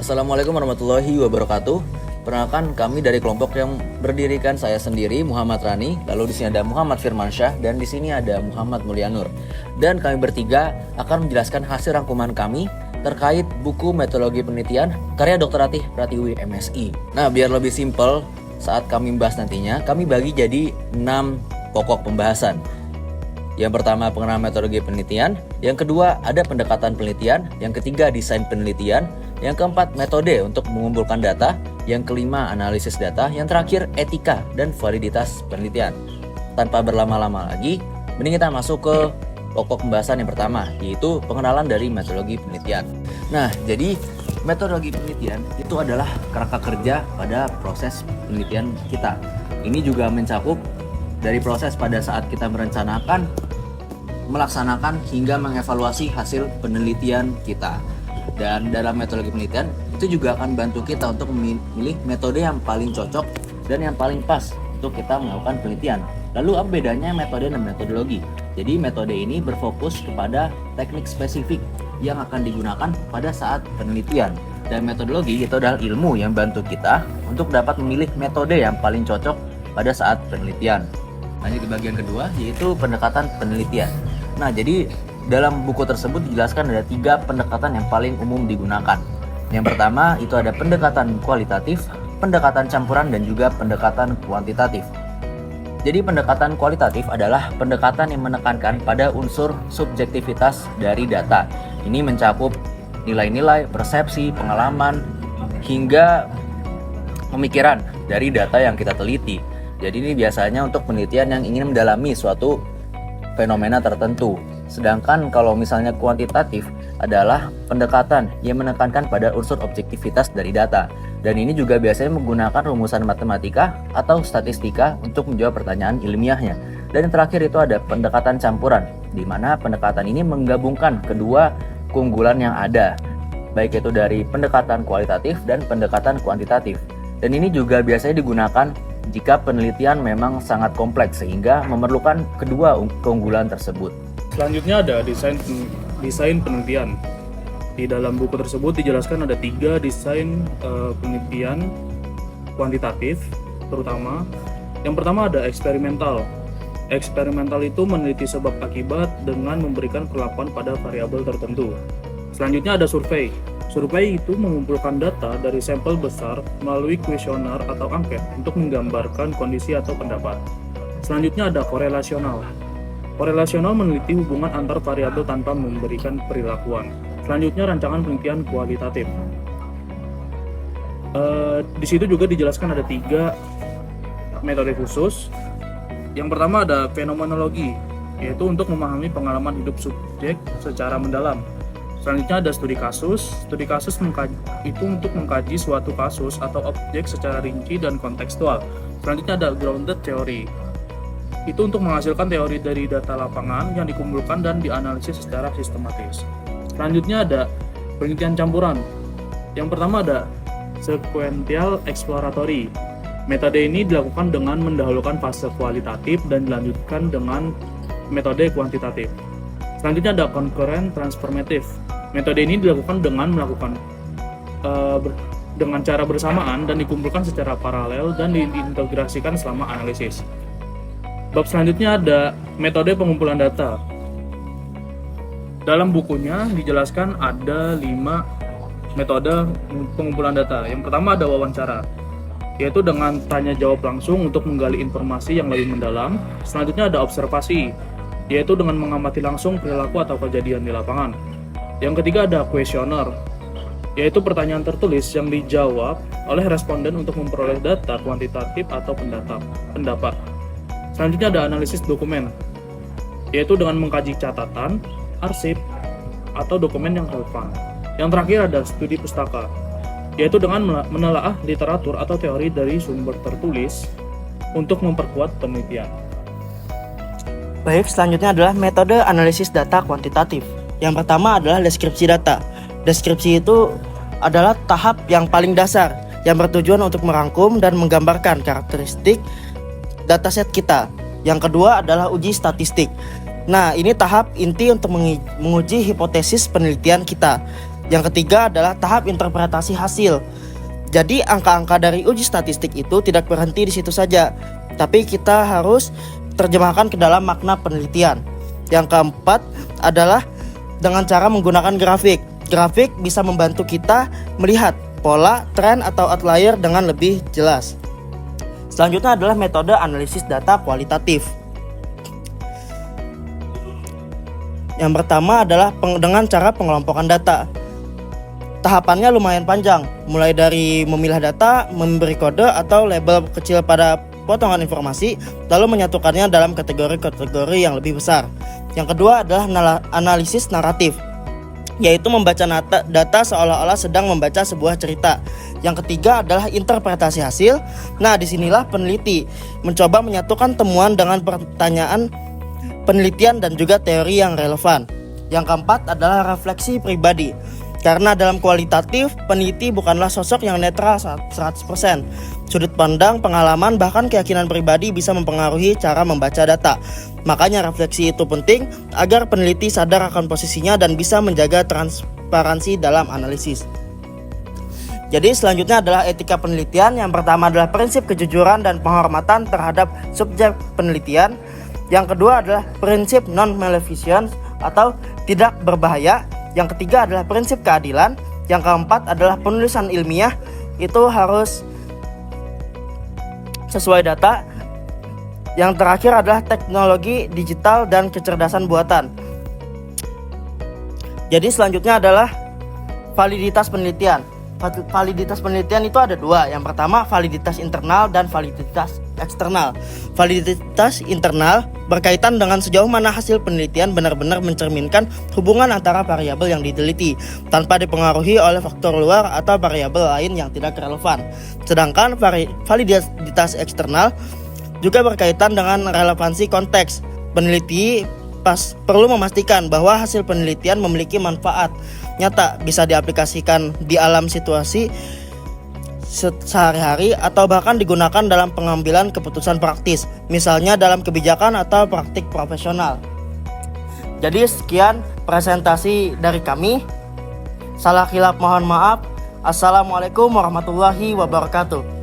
Assalamualaikum warahmatullahi wabarakatuh. Perkenalkan, kami dari kelompok yang berdirikan saya sendiri, Muhammad Rani. Lalu di sini ada Muhammad Firmansyah dan di sini ada Muhammad Mulyanur. Dan kami bertiga akan menjelaskan hasil rangkuman kami terkait buku metodologi penelitian karya Dr. Ratih Pratiwi MSI. Nah, biar lebih simpel saat kami membahas nantinya, kami bagi jadi 6 pokok pembahasan. Yang pertama, pengenalan metodologi penelitian. Yang kedua, ada pendekatan penelitian. Yang ketiga, desain penelitian. Yang keempat, metode untuk mengumpulkan data. Yang kelima, analisis data. Yang terakhir, etika dan validitas penelitian. Tanpa berlama-lama lagi, mending kita masuk ke pokok pembahasan yang pertama, yaitu pengenalan dari metodologi penelitian. Nah, jadi metodologi penelitian itu adalah kerangka kerja pada proses penelitian kita. Ini juga mencakup dari proses pada saat kita merencanakan, melaksanakan, hingga mengevaluasi hasil penelitian kita. Dan dalam metodologi penelitian itu juga akan bantu kita untuk memilih metode yang paling cocok dan yang paling pas untuk kita melakukan penelitian. Lalu apa bedanya metode dan metodologi? Jadi metode ini berfokus kepada teknik spesifik yang akan digunakan pada saat penelitian. Dan metodologi itu adalah ilmu yang bantu kita untuk dapat memilih metode yang paling cocok pada saat penelitian. Lanjut ke bagian kedua, yaitu pendekatan penelitian. Nah, jadi dalam buku tersebut dijelaskan ada 3 pendekatan yang paling umum digunakan. Yang pertama itu ada pendekatan kualitatif, pendekatan campuran, dan juga pendekatan kuantitatif. Jadi pendekatan kualitatif adalah pendekatan yang menekankan pada unsur subjektivitas dari data. Ini mencakup nilai-nilai, persepsi, pengalaman, hingga pemikiran dari data yang kita teliti. Jadi ini biasanya untuk penelitian yang ingin mendalami suatu fenomena tertentu. Sedangkan kalau misalnya kuantitatif adalah pendekatan yang menekankan pada unsur objektivitas dari data. Dan ini juga biasanya menggunakan rumusan matematika atau statistika untuk menjawab pertanyaan ilmiahnya. Dan yang terakhir itu ada pendekatan campuran, di mana pendekatan ini menggabungkan kedua keunggulan yang ada, baik itu dari pendekatan kualitatif dan pendekatan kuantitatif. Dan ini juga biasanya digunakan jika penelitian memang sangat kompleks sehingga memerlukan kedua keunggulan tersebut. Selanjutnya ada desain penelitian. Di dalam buku tersebut dijelaskan ada 3 desain penelitian kuantitatif terutama. Yang pertama ada eksperimental. Eksperimental itu meneliti sebab akibat dengan memberikan perlakuan pada variabel tertentu. Selanjutnya ada survei. Survei itu mengumpulkan data dari sampel besar melalui kuesioner atau angket untuk menggambarkan kondisi atau pendapat. Selanjutnya ada korelasional. Korelasional meneliti hubungan antar variabel tanpa memberikan perilakuan. Selanjutnya rancangan penelitian kualitatif. Di situ juga dijelaskan ada 3 metode khusus. Yang pertama ada fenomenologi, yaitu untuk memahami pengalaman hidup subjek secara mendalam. Selanjutnya ada studi kasus. Studi kasus itu untuk mengkaji suatu kasus atau objek secara rinci dan kontekstual. Selanjutnya ada grounded theory. Itu untuk menghasilkan teori dari data lapangan yang dikumpulkan dan dianalisis secara sistematis. Selanjutnya ada penelitian campuran. Yang pertama ada sequential exploratory. Metode ini dilakukan dengan mendahulukan fase kualitatif dan dilanjutkan dengan metode kuantitatif. Selanjutnya ada concurrent transformative. Metode ini dilakukan dengan melakukan dengan cara bersamaan dan dikumpulkan secara paralel dan diintegrasikan selama analisis. Bab selanjutnya ada metode pengumpulan data. Dalam bukunya dijelaskan ada 5 metode pengumpulan data. Yang pertama ada wawancara, yaitu dengan tanya jawab langsung untuk menggali informasi yang lebih mendalam. Selanjutnya ada observasi, yaitu dengan mengamati langsung perilaku atau kejadian di lapangan. Yang ketiga ada kuesioner, yaitu pertanyaan tertulis yang dijawab oleh responden untuk memperoleh data kuantitatif atau pendapat. Selanjutnya ada analisis dokumen, yaitu dengan mengkaji catatan, arsip, atau dokumen yang relevan. Yang terakhir ada studi pustaka, yaitu dengan menelaah literatur atau teori dari sumber tertulis untuk memperkuat penelitian. Baik, selanjutnya adalah metode analisis data kuantitatif. Yang pertama adalah deskripsi data. Deskripsi itu adalah tahap yang paling dasar yang bertujuan untuk merangkum dan menggambarkan karakteristik dataset kita. Yang kedua adalah uji statistik. Nah, ini tahap inti untuk menguji hipotesis penelitian kita. Yang ketiga adalah tahap interpretasi hasil. Jadi angka-angka dari uji statistik itu tidak berhenti di situ saja, tapi kita harus terjemahkan ke dalam makna penelitian. Yang keempat adalah dengan cara menggunakan grafik. Grafik bisa membantu kita melihat pola, tren, atau outlier dengan lebih jelas. Selanjutnya adalah metode analisis data kualitatif. Yang pertama adalah dengan cara pengelompokan data. Tahapannya lumayan panjang, mulai dari memilah data, memberi kode atau label kecil pada potongan informasi, lalu menyatukannya dalam kategori-kategori yang lebih besar. Yang kedua adalah analisis naratif, yaitu membaca data seolah-olah sedang membaca sebuah cerita. Yang ketiga adalah interpretasi hasil. Nah, disinilah peneliti mencoba menyatukan temuan dengan pertanyaan penelitian dan juga teori yang relevan. Yang keempat adalah refleksi pribadi. Karena dalam kualitatif, peneliti bukanlah sosok yang netral 100%. Sudut pandang, pengalaman, bahkan keyakinan pribadi bisa mempengaruhi cara membaca data. Makanya refleksi itu penting agar peneliti sadar akan posisinya dan bisa menjaga transparansi dalam analisis. Jadi selanjutnya adalah etika penelitian. Yang pertama adalah prinsip kejujuran dan penghormatan terhadap subjek penelitian. Yang kedua adalah prinsip non-maleficence atau tidak berbahaya. Yang ketiga adalah prinsip keadilan. Yang keempat adalah penulisan ilmiah itu harus sesuai data. Yang terakhir adalah teknologi digital dan kecerdasan buatan. Jadi selanjutnya adalah validitas penelitian. Validitas penelitian itu ada dua. Yang pertama validitas internal dan validitas eksternal. Validitas internal berkaitan dengan sejauh mana hasil penelitian benar-benar mencerminkan hubungan antara variabel yang diteliti tanpa dipengaruhi oleh faktor luar atau variabel lain yang tidak relevan. Sedangkan validitas eksternal juga berkaitan dengan relevansi konteks. Peneliti perlu memastikan bahwa hasil penelitian memiliki manfaat nyata, bisa diaplikasikan di alam situasi sehari-hari atau bahkan digunakan dalam pengambilan keputusan praktis, misalnya dalam kebijakan atau praktik profesional. Jadi sekian presentasi dari kami. Salah khilaf mohon maaf. Assalamualaikum warahmatullahi wabarakatuh.